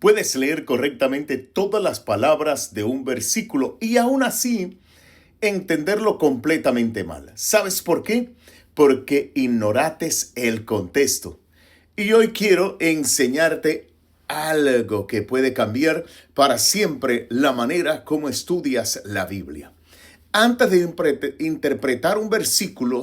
Puedes leer correctamente todas las palabras de un versículo y aún así entenderlo completamente mal. ¿Sabes por qué? Porque ignorates el contexto. Y hoy quiero enseñarte algo que puede cambiar para siempre la manera como estudias la Biblia. Antes de interpretar un versículo,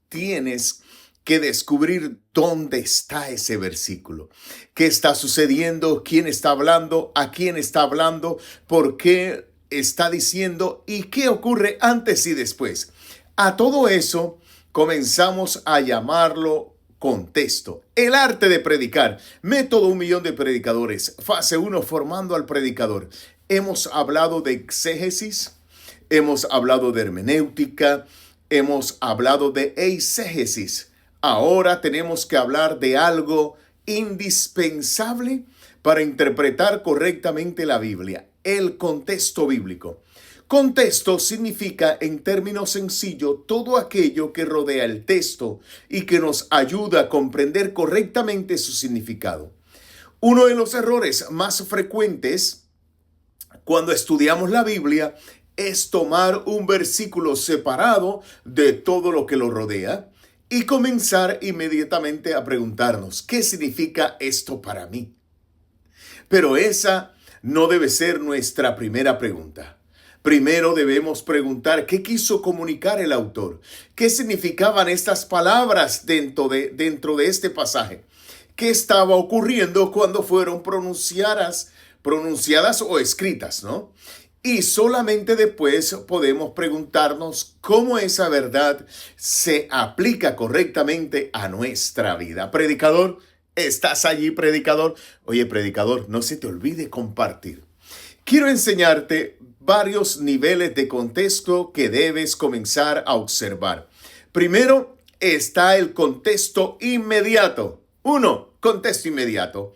tienes que descubrir dónde está ese versículo, qué está sucediendo, quién está hablando, a quién está hablando, por qué está diciendo y qué ocurre antes y después. A todo eso comenzamos a llamarlo contexto. El arte de predicar. Método 1.000.000 de predicadores. Fase 1, formando al predicador. Hemos hablado de exégesis, hemos hablado de hermenéutica, hemos hablado de eisegesis. Ahora tenemos que hablar de algo indispensable para interpretar correctamente la Biblia, el contexto bíblico. Contexto significa, en términos sencillos, todo aquello que rodea el texto y que nos ayuda a comprender correctamente su significado. Uno de los errores más frecuentes cuando estudiamos la Biblia es tomar un versículo separado de todo lo que lo rodea y comenzar inmediatamente a preguntarnos, ¿qué significa esto para mí? Pero esa no debe ser nuestra primera pregunta. Primero debemos preguntar qué quiso comunicar el autor, qué significaban estas palabras dentro de este pasaje, qué estaba ocurriendo cuando fueron pronunciadas o escritas, ¿no? Y solamente después podemos preguntarnos cómo esa verdad se aplica correctamente a nuestra vida. Predicador, ¿estás allí, predicador? Oye, predicador, no se te olvide compartir. Quiero enseñarte varios niveles de contexto que debes comenzar a observar. Primero está el contexto inmediato. Contexto inmediato.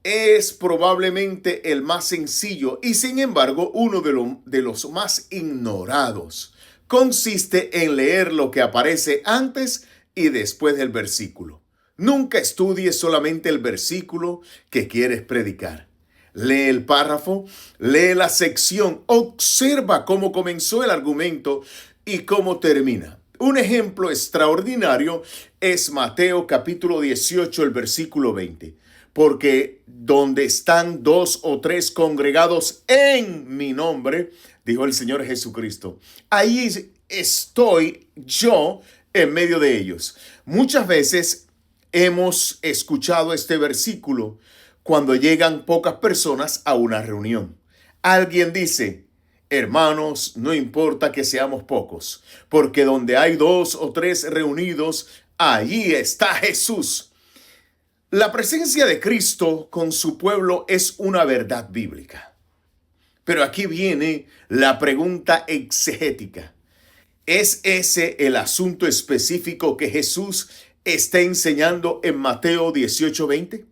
Es probablemente el más sencillo y sin embargo uno de los más ignorados. Consiste en leer lo que aparece antes y después del versículo. Nunca estudies solamente el versículo que quieres predicar. Lee el párrafo, lee la sección, observa cómo comenzó el argumento y cómo termina. Un ejemplo extraordinario es Mateo capítulo 18, el versículo 20. Porque donde están 2 o 3 congregados en mi nombre, dijo el Señor Jesucristo, ahí estoy yo en medio de ellos. Muchas veces hemos escuchado este versículo cuando llegan pocas personas a una reunión. Alguien dice, hermanos, no importa que seamos pocos, porque donde hay 2 o 3 reunidos, allí está Jesús. La presencia de Cristo con su pueblo es una verdad bíblica. Pero aquí viene la pregunta exegética. ¿Es ese el asunto específico que Jesús está enseñando en Mateo 18:20?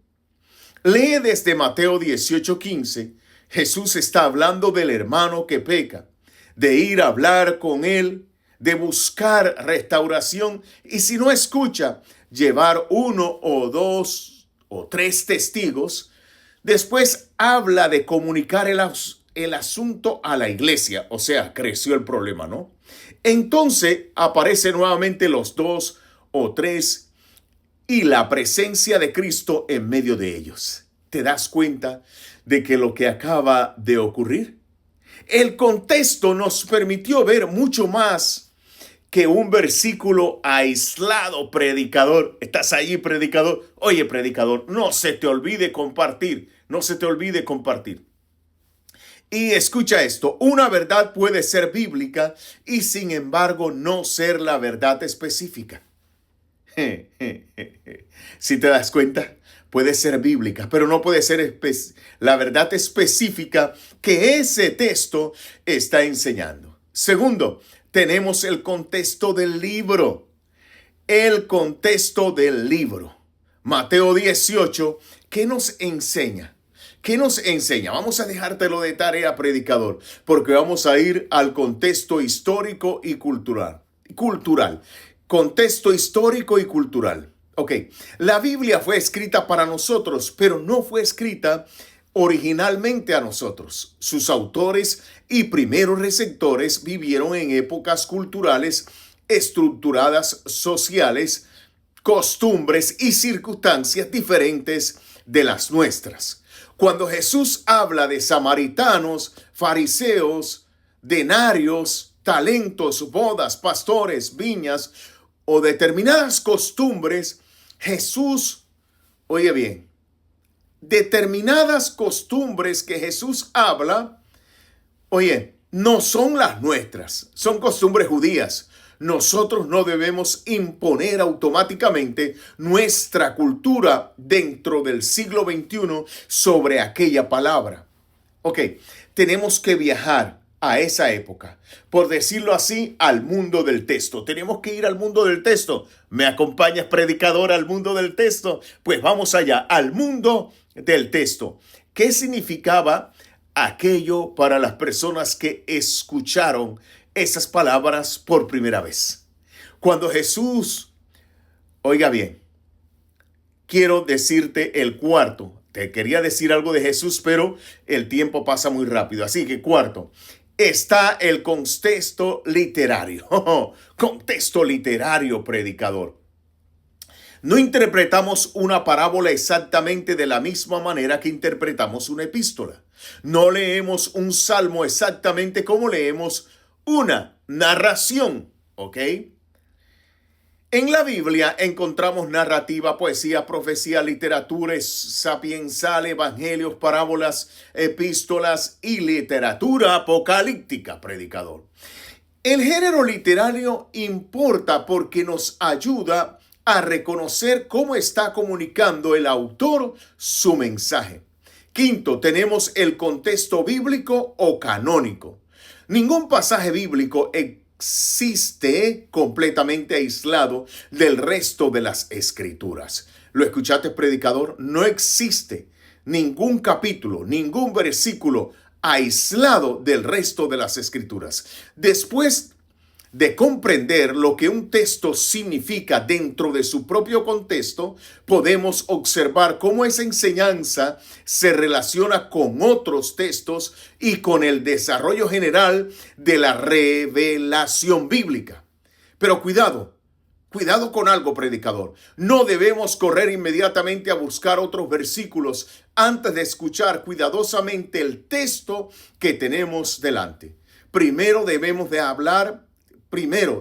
Lee desde Mateo 18:15. Jesús está hablando del hermano que peca, de ir a hablar con él, de buscar restauración y si no escucha, llevar 1 o 2 o 3 testigos. Después habla de comunicar el asunto a la iglesia, o sea, creció el problema, ¿no? Entonces aparecen nuevamente los 2 o 3 y la presencia de Cristo en medio de ellos. ¿Te das cuenta de que lo que acaba de ocurrir? El contexto nos permitió ver mucho más que un versículo aislado, predicador. ¿Estás allí, predicador? Oye, predicador, no se te olvide compartir. No se te olvide compartir. Y escucha esto, una verdad puede ser bíblica y sin embargo no ser la verdad específica. Si te das cuenta, puede ser bíblica, pero no puede ser la verdad específica que ese texto está enseñando. Segundo, tenemos el contexto del libro. El contexto del libro. Mateo 18, ¿qué nos enseña? ¿Qué nos enseña? Vamos a dejártelo de tarea, predicador, porque vamos a ir al contexto histórico y cultural. Contexto histórico y cultural. Ok, la Biblia fue escrita para nosotros, pero no fue escrita originalmente a nosotros. Sus autores y primeros receptores vivieron en épocas culturales estructuradas, sociales, costumbres y circunstancias diferentes de las nuestras. Cuando Jesús habla de samaritanos, fariseos, denarios, talentos, bodas, pastores, viñas o determinadas costumbres, Jesús, oye bien, determinadas costumbres que Jesús habla, oye, no son las nuestras, son costumbres judías. Nosotros no debemos imponer automáticamente nuestra cultura dentro del siglo XXI sobre aquella palabra. Ok, tenemos que viajar a esa época, por decirlo así, al mundo del texto. Tenemos que ir al mundo del texto. ¿Me acompañas, predicador, al mundo del texto? Pues vamos allá, al mundo del texto. ¿Qué significaba aquello para las personas que escucharon esas palabras por primera vez? Cuando Jesús, oiga bien, quiero decirte el cuarto. Te quería decir algo de Jesús, pero el tiempo pasa muy rápido. Así que cuarto, está el contexto literario. Contexto literario, predicador. No interpretamos una parábola exactamente de la misma manera que interpretamos una epístola. No leemos un salmo exactamente como leemos una narración, ¿ok? En la Biblia encontramos narrativa, poesía, profecía, literatura sapiensal, evangelios, parábolas, epístolas y literatura apocalíptica, predicador. El género literario importa porque nos ayuda a reconocer cómo está comunicando el autor su mensaje. Quinto, tenemos el contexto bíblico o canónico. Ningún pasaje bíblico existe completamente aislado del resto de las escrituras. ¿Lo escuchaste, predicador? No existe ningún capítulo, ningún versículo aislado del resto de las escrituras. Después de comprender lo que un texto significa dentro de su propio contexto, podemos observar cómo esa enseñanza se relaciona con otros textos y con el desarrollo general de la revelación bíblica. Pero cuidado con algo, predicador. No debemos correr inmediatamente a buscar otros versículos antes de escuchar cuidadosamente el texto que tenemos delante.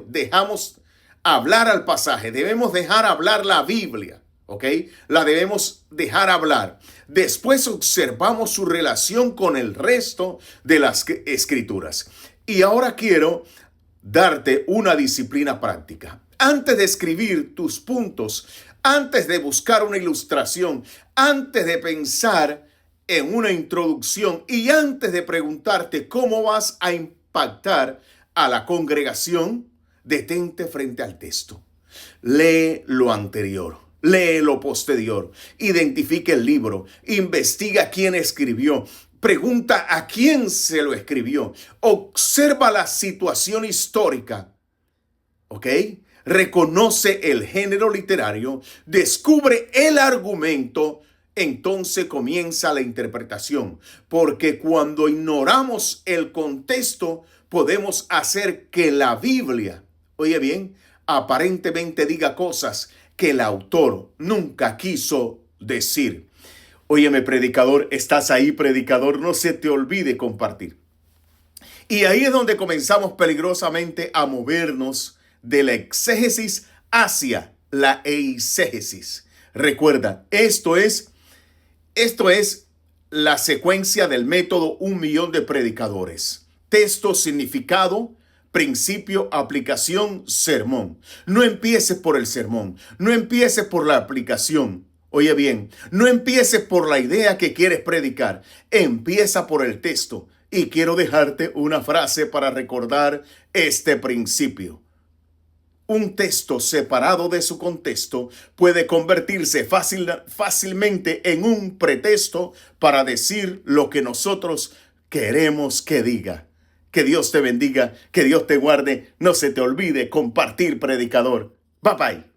Dejamos hablar al pasaje. Debemos dejar hablar la Biblia, ¿ok? La debemos dejar hablar. Después observamos su relación con el resto de las escrituras. Y ahora quiero darte una disciplina práctica. Antes de escribir tus puntos, antes de buscar una ilustración, antes de pensar en una introducción y antes de preguntarte cómo vas a impactar a la congregación, detente frente al texto. Lee lo anterior, lee lo posterior, identifica el libro, investiga quién escribió, pregunta a quién se lo escribió, observa la situación histórica, ¿ok? Reconoce el género literario, descubre el argumento, entonces comienza la interpretación, porque cuando ignoramos el contexto, podemos hacer que la Biblia, oye bien, aparentemente diga cosas que el autor nunca quiso decir. Óyeme, predicador, estás ahí, predicador, no se te olvide compartir. Y ahí es donde comenzamos peligrosamente a movernos de la exégesis hacia la eisegesis. Recuerda, esto es la secuencia del método 1,000,000 de predicadores. Texto, significado, principio, aplicación, sermón. No empieces por el sermón, no empieces por la aplicación. Oye bien, no empieces por la idea que quieres predicar, empieza por el texto. Y quiero dejarte una frase para recordar este principio. Un texto separado de su contexto puede convertirse fácilmente en un pretexto para decir lo que nosotros queremos que diga. Que Dios te bendiga, que Dios te guarde. No se te olvide compartir, predicador. Bye bye.